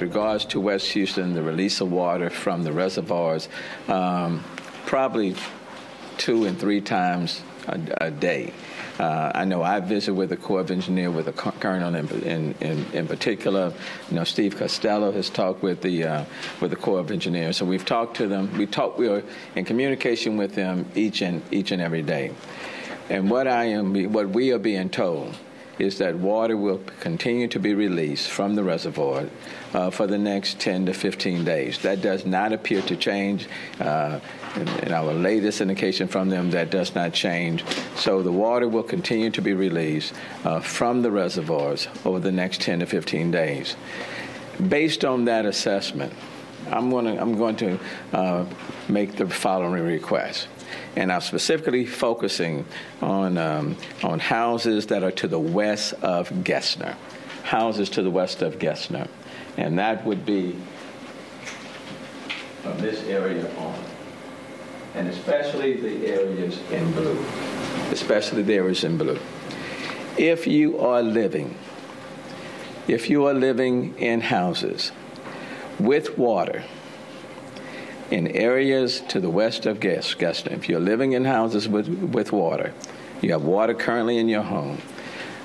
regards to West Houston, the release of water from the reservoirs, probably 2 and 3 times a day. I know I visit with the Corps of Engineers, with the colonel in particular. You know, Steve Costello has talked with the Corps of Engineers, so we've talked to them. We are in communication with them each and every day. And what we are being told is that water will continue to be released from the reservoir for the next 10 to 15 days. That does not appear to change. In our latest indication from them, that does not change. So the water will continue to be released from the reservoirs over the next 10 to 15 days. Based on that assessment, I'm going to make the following request. And I'm specifically focusing on houses that are to the west of Gessner. Houses to the west of Gessner. And that would be from this area on. And especially the areas in blue. Especially the areas in blue. If you are living in houses with water in areas to the west of Gessner, if you're living in houses with water, you have water currently in your home,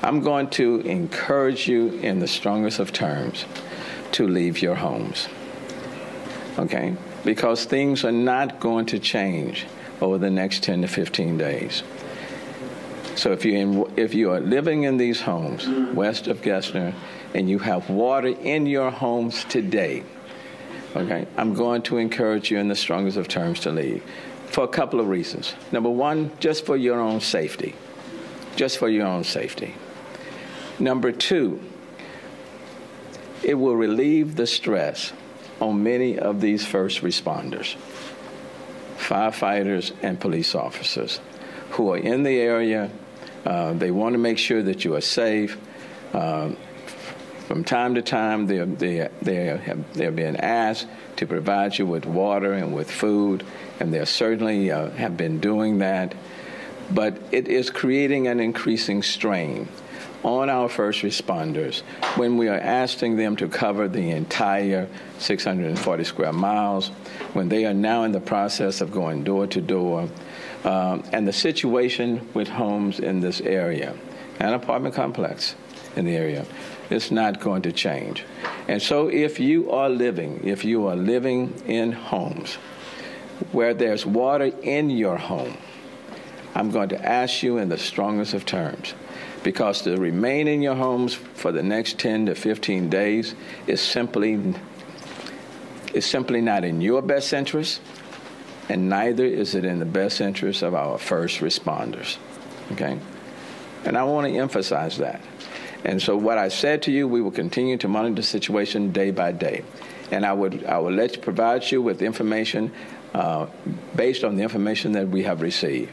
I'm going to encourage you in the strongest of terms to leave your homes, okay? Because things are not going to change over the next 10 to 15 days. So if you are living in these homes west of Gessner and you have water in your homes today, okay, I'm going to encourage you in the strongest of terms to leave for a couple of reasons. Number one, just for your own safety. Just for your own safety. Number two, it will relieve the stress on many of these first responders, firefighters and police officers who are in the area. They want to make sure that you are safe. From time to time, they're being asked to provide you with water and with food, and they certainly have been doing that. But it is creating an increasing strain on our first responders when we are asking them to cover the entire 640 square miles, when they are now in the process of going door to door. And the situation with homes in this area, an apartment complex in the area, is not going to change. And so if you are living in homes where there's water in your home, I'm going to ask you in the strongest of terms, because to remain in your homes for the next 10 to 15 days is simply not in your best interest, and neither is it in the best interest of our first responders, okay? And I want to emphasize that. And so what I said to you, we will continue to monitor the situation day by day. And I will provide you with information based on the information that we have received.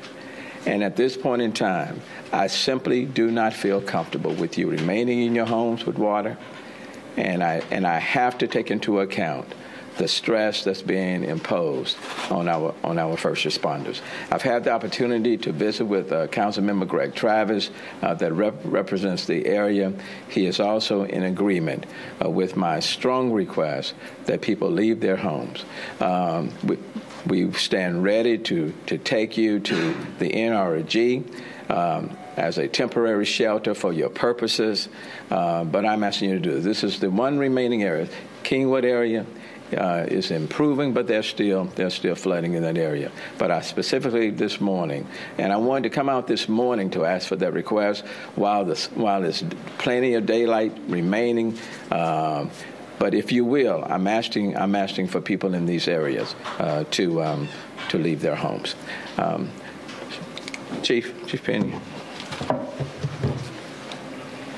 And at this point in time, I simply do not feel comfortable with you remaining in your homes with water. And I have to take into account the stress that's being imposed on our first responders. I've had the opportunity to visit with Councilmember Greg Travis that represents the area. He is also in agreement with my strong request that people leave their homes. We stand ready to take you to the NRG as a temporary shelter for your purposes, but I'm asking you to do this. This is the one remaining area. Kingwood area is improving, but they're still flooding in that area. But I specifically this morning, and I wanted to come out this morning to ask for that request while there's plenty of daylight remaining. But if you will, I'm asking for people in these areas to leave their homes. Chief Penny.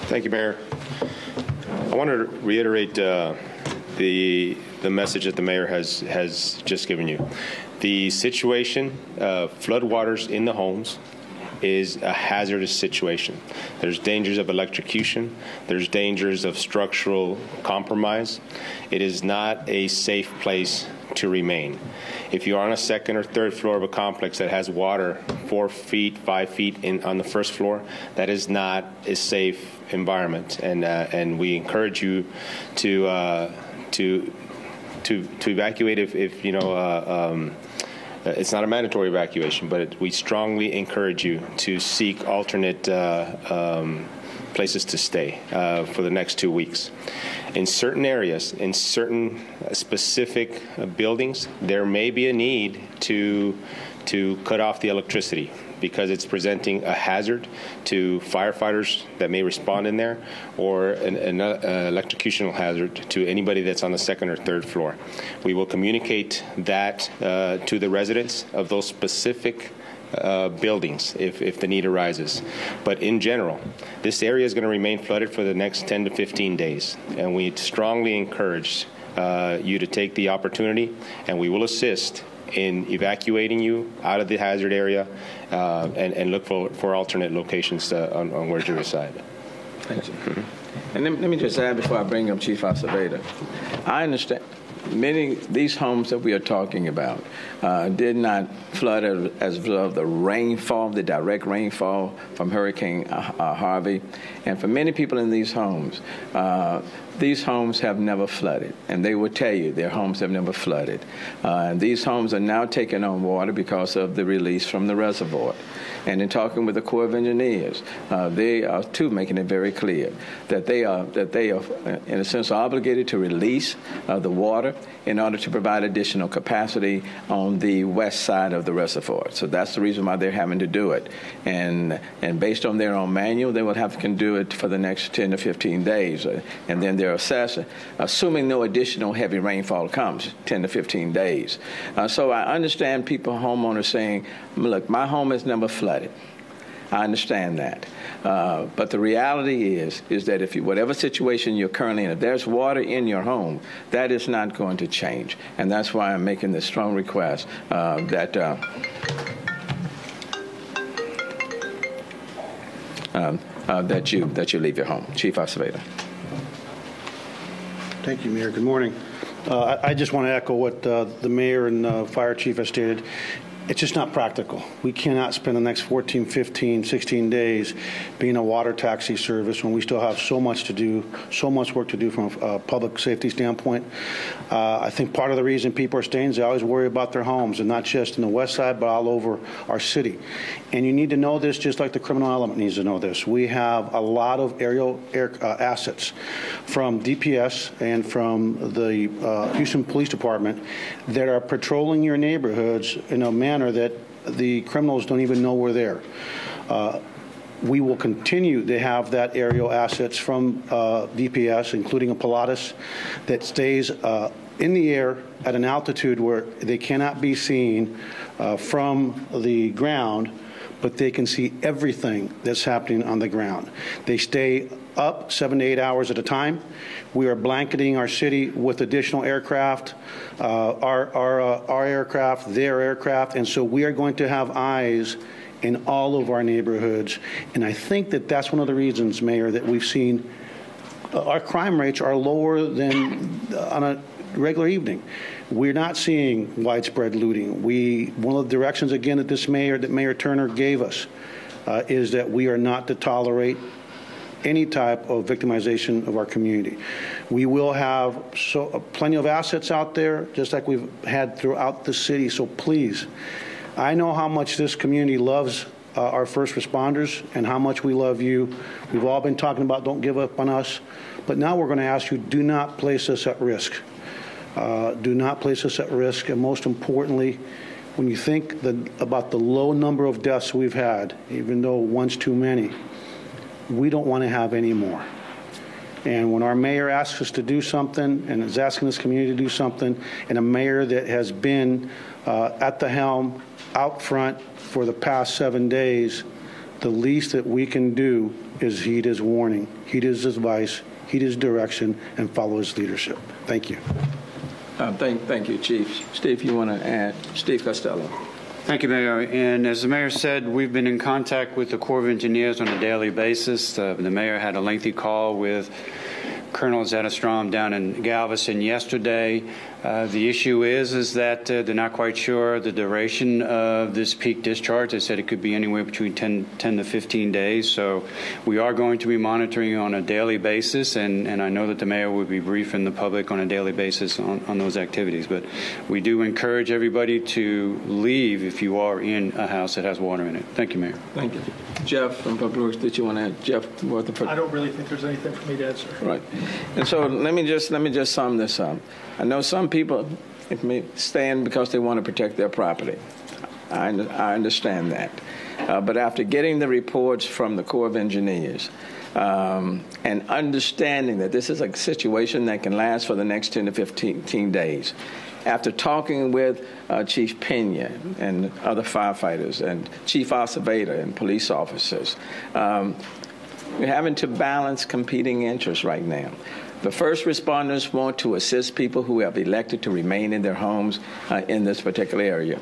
Thank you, Mayor. I want to reiterate the message that the mayor has just given you. The situation, floodwaters in the homes, is a hazardous situation. There's dangers of electrocution. There's dangers of structural compromise. It is not a safe place to remain. If you're on a second or third floor of a complex that has water 4 feet, 5 feet on the first floor, that is not a safe environment. And we encourage you to to evacuate if you know. It's not a mandatory evacuation, but we strongly encourage you to seek alternate places to stay for the next 2 weeks. In certain areas, in certain specific buildings, there may be a need to cut off the electricity because it's presenting a hazard to firefighters that may respond in there, or an electrocutional hazard to anybody that's on the second or third floor. We will communicate that to the residents of those specific buildings if the need arises. But in general, this area is going to remain flooded for the next 10 to 15 days, and we strongly encourage you to take the opportunity, and we will assist in evacuating you out of the hazard area and look for alternate locations on where to reside. Thank you. Mm-hmm. And let me just add before I bring up Chief Acevedo. I understand many these homes that we are talking about did not flood as of the rainfall, the direct rainfall from Hurricane Harvey. And for many people in these homes have never flooded, and they will tell you their homes have never flooded. And these homes are now taking on water because of the release from the reservoir. And in talking with the Corps of Engineers, they are too making it very clear that they are in a sense obligated to release the water in order to provide additional capacity on the west side of the reservoir. So that's the reason why they're having to do it. And based on their own manual, they will have to do it for the next 10 to 15 days. And then they're assessed, assuming no additional heavy rainfall comes, 10 to 15 days. So I understand people, homeowners saying, look, my home has never flooded. I understand that. But the reality is that if whatever situation you're currently in, if there's water in your home, that is not going to change. And that's why I'm making this strong request that you leave your home. Chief Acevedo. Thank you, Mayor. Good morning. I just want to echo what the mayor and fire chief have stated. It's just not practical. We cannot spend the next 14, 15, 16 days being a water taxi service when we still have so much to do, so much work to do from a public safety standpoint. I think part of the reason people are staying is they always worry about their homes, and not just in the west side, but all over our city. And you need to know this just like the criminal element needs to know this. We have a lot of aerial assets from DPS and from the Houston Police Department that are patrolling your neighborhoods in a manner that the criminals don't even know we're there. We will continue to have that aerial assets from DPS, including a Pilatus, that stays in the air at an altitude where they cannot be seen from the ground, but they can see everything that's happening on the ground. They stay up 7 to 8 hours at a time. We are blanketing our city with additional aircraft, our aircraft, their aircraft, and so we are going to have eyes in all of our neighborhoods. And I think that that's one of the reasons, Mayor, that we've seen our crime rates are lower than on a regular evening. We're not seeing widespread looting. One of the directions, again, that Mayor Turner gave us is that we are not to tolerate any type of victimization of our community. We will have plenty of assets out there, just like we've had throughout the city. So please, I know how much this community loves our first responders and how much we love you. We've all been talking about don't give up on us. But now we're going to ask you, do not place us at risk. Do not place us at risk. And most importantly, when you think about the low number of deaths we've had, even though one's too many, we don't want to have any more. And when our mayor asks us to do something and is asking this community to do something, and a mayor that has been at the helm out front for the past 7 days, the least that we can do is heed his warning, heed his advice, heed his direction, and follow his leadership. Thank you. Thank you, Chief. Steve, you want to add? Steve Costello. Thank you, Mayor. And as the Mayor said, we've been in contact with the Corps of Engineers on a daily basis. The Mayor had a lengthy call with Colonel Zetterstrom down in Galveston yesterday. The issue is that they're not quite sure the duration of this peak discharge. They said it could be anywhere between 10 to 15 days. So we are going to be monitoring on a daily basis, and I know that the mayor will be briefing the public on a daily basis on those activities. But we do encourage everybody to leave if you are in a house that has water in it. Thank you, Mayor. Thank you. Jeff from Public Works, did you want to add? Jeff Rutherford? I don't really think there's anything for me to add, sir. Right. And so let me just sum this up. I know some people may stand because they want to protect their property. I understand that. But after getting the reports from the Corps of Engineers and understanding that this is a situation that can last for the next 10 to 15 days, after talking with Chief Pena and other firefighters and Chief Acevedo and police officers, we're having to balance competing interests right now. The first responders want to assist people who have elected to remain in their homes in this particular area.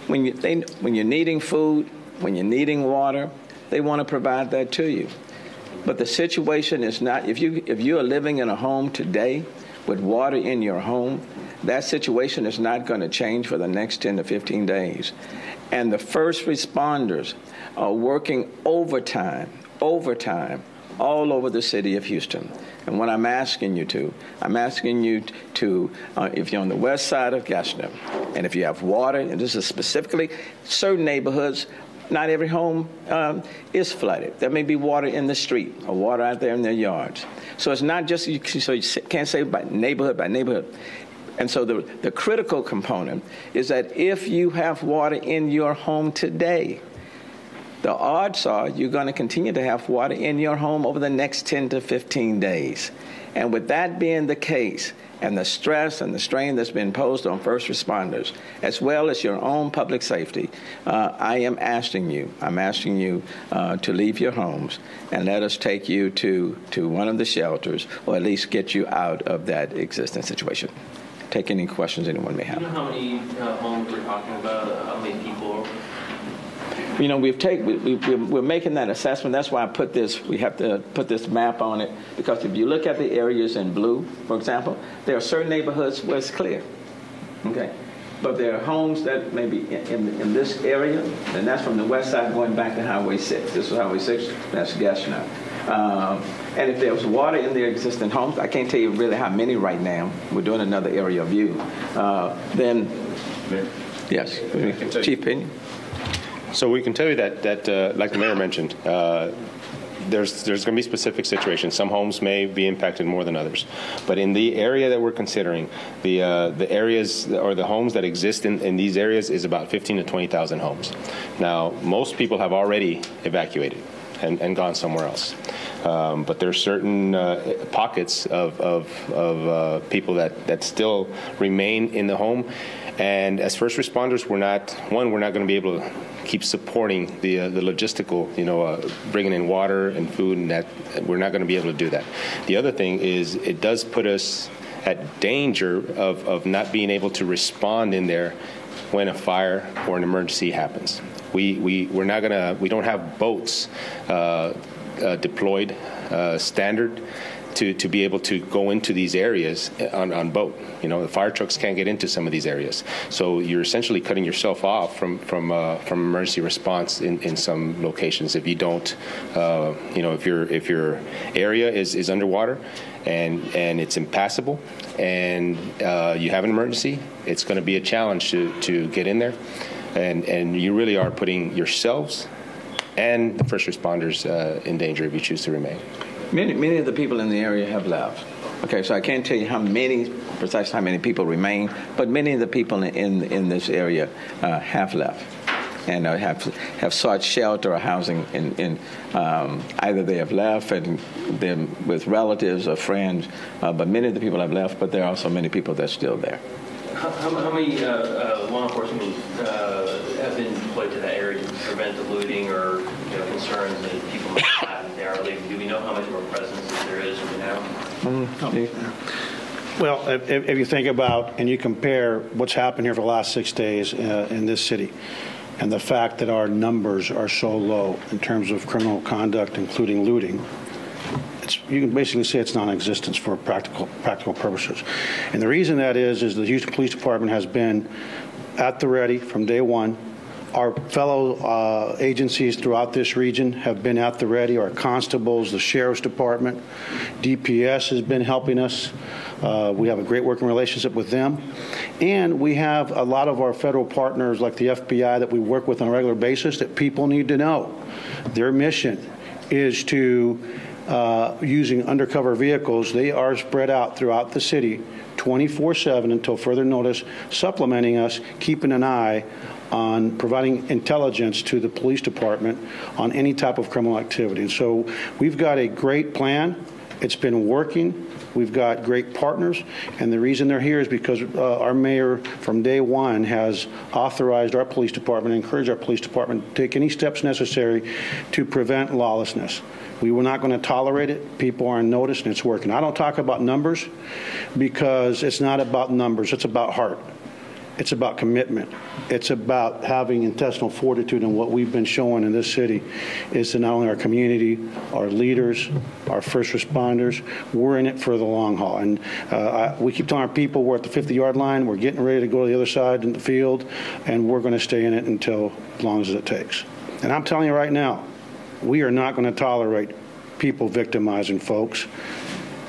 When you're needing food, when you're needing water, they want to provide that to you. But the situation is not, if you are living in a home today with water in your home, that situation is not going to change for the next 10 to 15 days. And the first responders are working overtime all over the city of Houston. And what I'm asking you to, if you're on the west side of Gashner, and if you have water, and this is specifically certain neighborhoods, not every home is flooded. There may be water in the street or water out there in their yards. So it's not just, so you can't say by neighborhood. And so the critical component is that if you have water in your home today, the odds are you're going to continue to have water in your home over the next 10 to 15 days. And with that being the case, and the stress and the strain that's been imposed on first responders, as well as your own public safety, I'm asking you to leave your homes and let us take you to one of the shelters, or at least get you out of that existing situation. Take any questions anyone may have. Do you know how many homes we're talking about? How many people? You know, we're making that assessment. That's why we have to put this map on it, because if you look at the areas in blue, for example, there are certain neighborhoods where it's clear, okay? But there are homes that may be in this area, and that's from the west side going back to Highway 6. This is Highway 6, that's Gashner. And if there was water in their existing homes, I can't tell you really how many right now. We're doing another area view. Then, yes, Chief Pena. So we can tell you that like the mayor mentioned, there's going to be specific situations. Some homes may be impacted more than others. But in the area that we're considering, the areas or the homes that exist in these areas is about 15 to 20,000 homes. Now, most people have already evacuated and gone somewhere else. But there are certain pockets of people that still remain in the home. And as first responders, we're not going to be able to keep supporting the logistical, bringing in water and food, and that we're not going to be able to do that. The other thing is it does put us at danger of not being able to respond in there when a fire or an emergency happens. We don't have boats deployed standard to be able to go into these areas on boat. The fire trucks can't get into some of these areas. So you're essentially cutting yourself off from emergency response in some locations if you don't, if your area is underwater and it's impassable and you have an emergency, it's going to be a challenge to get in there. And you really are putting yourselves and the first responders in danger if you choose to remain. Many of the people in the area have left. Okay, so I can't tell you precisely how many people remain, but many of the people in this area have left and have sought shelter or housing in either they have left and they're with relatives or friends, but many of the people have left, but there are also many people that are still there. How many law enforcement have been deployed to that area to prevent the looting or concerns that people might have there? Do we know how much more presence there is now? Well, if you think about and you compare what's happened here for the last 6 days in this city, and the fact that our numbers are so low in terms of criminal conduct, including looting, you can basically say it's non-existent for practical purposes. And the reason that is the Houston Police Department has been at the ready from day one. Our fellow agencies throughout this region have been at the ready. Our constables, the Sheriff's Department, DPS has been helping us. We have a great working relationship with them. And we have a lot of our federal partners like the FBI that we work with on a regular basis that people need to know. Their mission is to, using undercover vehicles, they are spread out throughout the city 24/7 until further notice, supplementing us, keeping an eye on providing intelligence to the police department on any type of criminal activity. And so we've got a great plan. It's been working. We've got great partners, and the reason they're here is because our mayor from day one has authorized our police department and encouraged our police department to take any steps necessary to prevent lawlessness. We were not going to tolerate it. People are on notice, and it's working. I don't talk about numbers because it's not about numbers. It's about heart. It's about commitment. It's about having intestinal fortitude, and what we've been showing in this city is to not only our community, our leaders, our first responders, we're in it for the long haul. And we keep telling our people we're at the 50-yard line, we're getting ready to go to the other side in the field, and we're going to stay in it until as long as it takes. And I'm telling you right now, we are not going to tolerate people victimizing folks.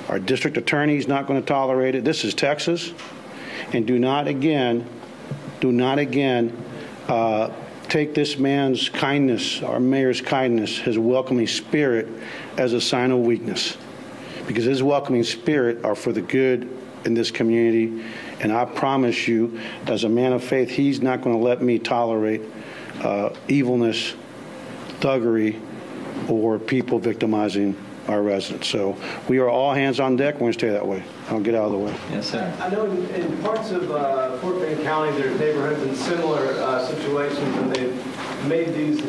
Our district attorney is not going to tolerate it. This is Texas. And do not again take this man's kindness, our mayor's kindness, his welcoming spirit as a sign of weakness. Because his welcoming spirit are for the good in this community. And I promise you, as a man of faith, he's not going to let me tolerate evilness, thuggery, or people victimizing our residents. So we are all hands on deck. We're going to stay that way. I'll get out of the way. Yes, sir. I know in parts of Fort Bend County, there's neighborhoods in similar situations, and they've made these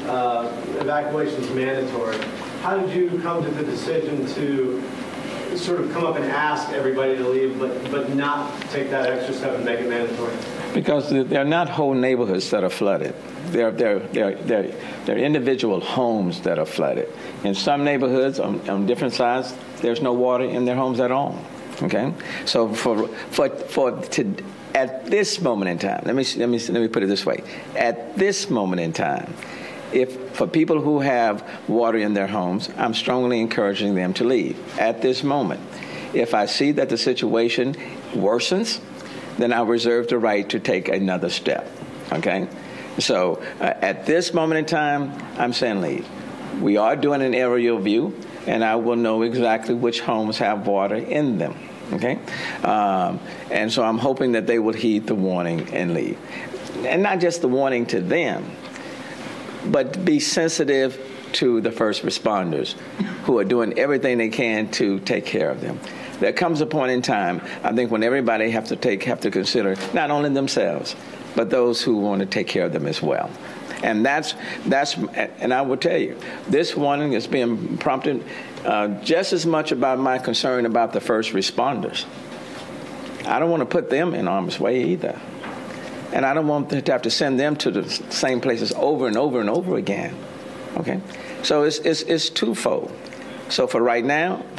evacuations mandatory. How did you come to the decision to sort of come up and ask everybody to leave, but not take that extra step and make it mandatory? Because they're not whole neighborhoods that are flooded. They're individual homes that are flooded. In some neighborhoods, on different sides, there's no water in their homes at all. Okay, so at this moment in time, let me put it this way: at this moment in time, for people who have water in their homes, I'm strongly encouraging them to leave at this moment. If I see that the situation worsens, then I'll reserve the right to take another step. Okay, so at this moment in time, I'm saying leave. We are doing an aerial view, and I will know exactly which homes have water in them. Okay, and so I'm hoping that they will heed the warning and leave, and not just the warning to them, but be sensitive to the first responders who are doing everything they can to take care of them. There comes a point in time, I think, when everybody have to consider not only themselves, but those who want to take care of them as well. And and I will tell you, this warning is being prompted just as much about my concern about the first responders. I don't want to put them in harm's way either. And I don't want to have to send them to the same places over and over and over again. Okay? So it's twofold. So for right now, I'm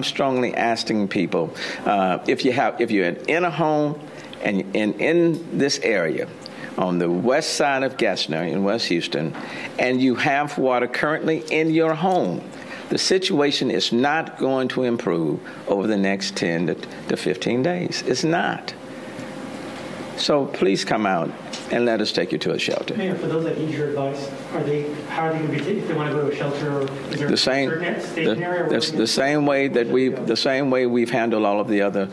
strongly asking people, if you're in a home and in this area, on the west side of Gassner in West Houston, and you have water currently in your home, the situation is not going to improve over the next 10 to 15 days. It's not. So please come out and let us take you to a shelter. Mayor, for those that need your advice, how are they going to be taken if they want to go to a shelter? Or is there the same way we've handled all of the other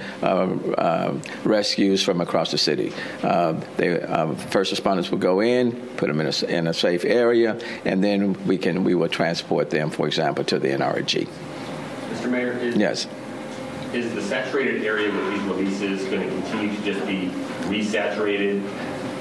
rescues from across the city. First responders will go in, put them in a safe area, and then we will transport them, for example, to the NRG. Mr. Mayor, yes. Is the saturated area with these releases going to continue to just be resaturated,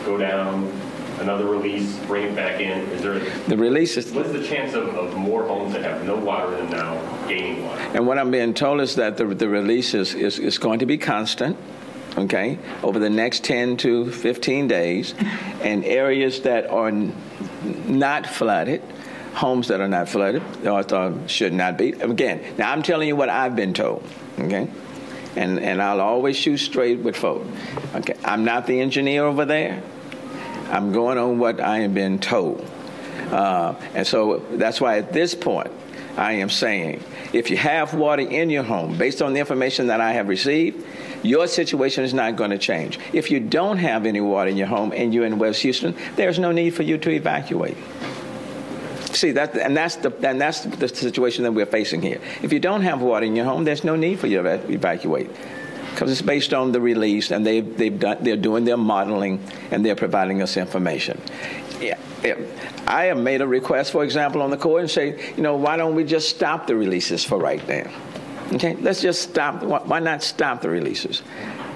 go down, another release, bring it back in? Is there the releases? What's the chance of more homes that have no water in them now gaining water? And what I'm being told is that the release is going to be constant, okay, over the next 10 to 15 days, and areas that are not flooded homes that are not flooded or should not be. Again, now I'm telling you what I've been told, okay? And I'll always shoot straight with folks. Okay, I'm not the engineer over there. I'm going on what I am being told. And so that's why at this point, I am saying, if you have water in your home, based on the information that I have received, your situation is not going to change. If you don't have any water in your home and you're in West Houston, there's no need for you to evacuate. See, that's the situation that we're facing here. If you don't have water in your home, there's no need for you to evacuate, because it's based on the release, and they're doing their modeling, and they're providing us information. Yeah. I have made a request, for example, on the court and say, why don't we just stop the releases for right now? Okay, let's just stop. Why not stop the releases?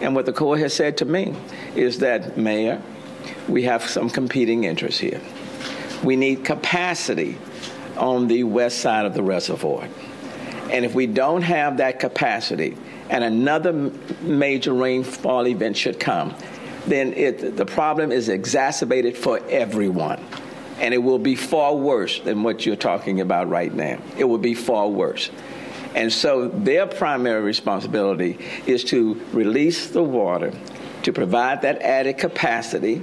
And what the court has said to me is that, Mayor, we have some competing interests here. We need capacity on the west side of the reservoir. And if we don't have that capacity and another major rainfall event should come, then the problem is exacerbated for everyone. And it will be far worse than what you're talking about right now. It will be far worse. And so their primary responsibility is to release the water, to provide that added capacity,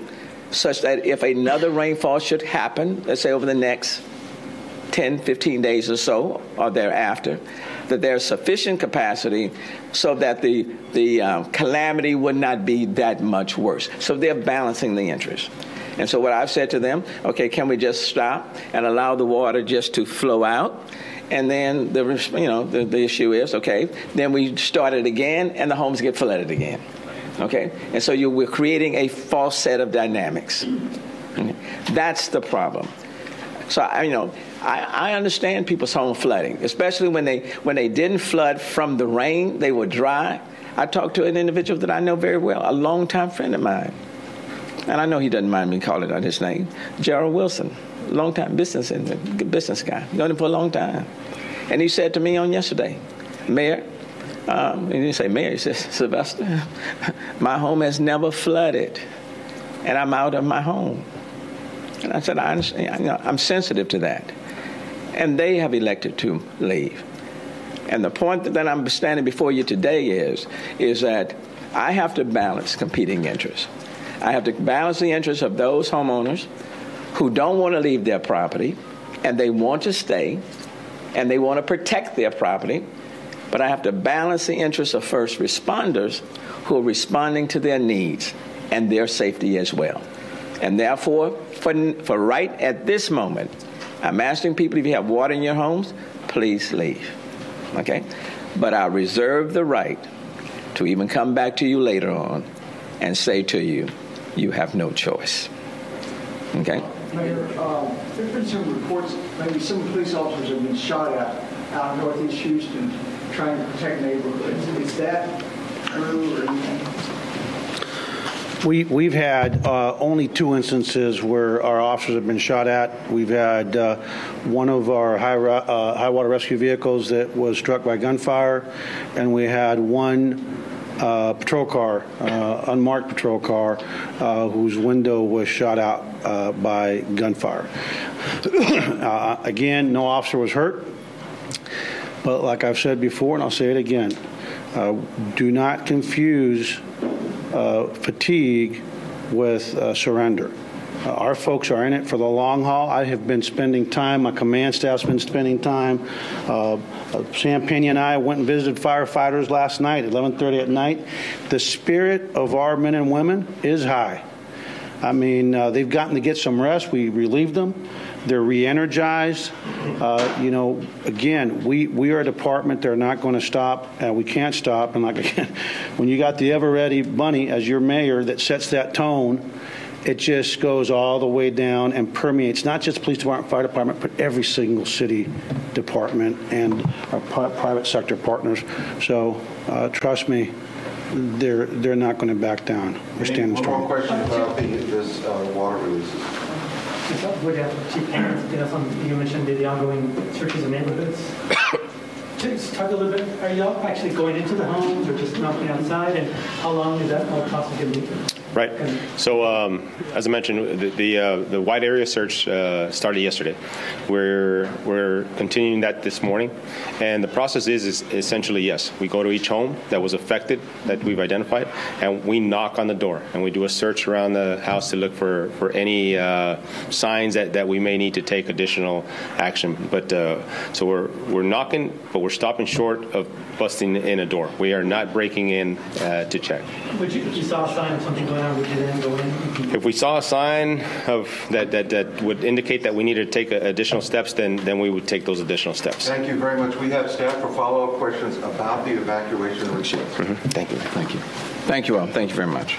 such that if another rainfall should happen, let's say over the next 10, 15 days or so, or thereafter, that there's sufficient capacity so that the calamity would not be that much worse. So they're balancing the interest. And so what I've said to them, okay, can we just stop and allow the water just to flow out? And then the issue is, okay, then we start it again and the homes get flooded again. Okay? And so we're creating a false set of dynamics. Okay? That's the problem. So, I understand people's home flooding, especially when they didn't flood from the rain, they were dry. I talked to an individual that I know very well, a longtime friend of mine. And I know he doesn't mind me calling out his name, Gerald Wilson, longtime business guy, known him for a long time. And he said to me on yesterday, Mayor, he didn't say Mayor, he said, Sylvester, my home has never flooded, and I'm out of my home. And I said, I understand, I'm sensitive to that. And they have elected to leave. And the point that I'm standing before you today is that I have to balance competing interests. I have to balance the interests of those homeowners who don't want to leave their property, and they want to stay, and they want to protect their property. But I have to balance the interests of first responders who are responding to their needs and their safety as well. And therefore, for right at this moment, I'm asking people, if you have water in your homes, please leave. Okay? But I reserve the right to even come back to you later on and say to you, you have no choice. Okay? Mayor, there's been some reports, maybe some police officers have been shot at out in northeast Houston trying to protect neighborhoods. Is that true or anything? We've had only 2 instances where our officers have been shot at. We've had one of our high water rescue vehicles that was struck by gunfire, and we had one patrol car, unmarked patrol car, whose window was shot out by gunfire. Again, no officer was hurt, but like I've said before, and I'll say it again, do not confuse fatigue with surrender. Our folks are in it for the long haul. I have been spending time, my command staff's been spending time. Sam Pena and I went and visited firefighters last night at 11:30 at night. The spirit of our men and women is high. I mean, they've gotten to get some rest. We relieved them. They're re-energized. Again, we are a department. They're not going to stop. We can't stop. And again, when you got the ever-ready Bunny as your mayor that sets that tone, it just goes all the way down and permeates not just the police department, fire department, but every single city department and our private sector partners. So trust me, they're not going to back down. We're standing strong. One more question about this water releases. Chief, you mentioned the ongoing searches in neighborhoods. Just talk a little bit, are y'all actually going into the homes or just knocking outside, and how long is that all possibly going to be? Right. So, as I mentioned, the wide area search started yesterday. We're continuing that this morning, and the process is essentially yes. We go to each home that was affected that we've identified, and we knock on the door, and we do a search around the house to look for any signs that we may need to take additional action. But so we're knocking, but we're stopping short of busting in a door. We are not breaking in to check. If you saw a sign of something going on, would you then go in? If we saw a sign of that would indicate that we needed to take additional steps, then we would take those additional steps. Thank you very much. We have staff for follow-up questions about the evacuation routine. Thank you. Thank you. Thank you all. Thank you very much.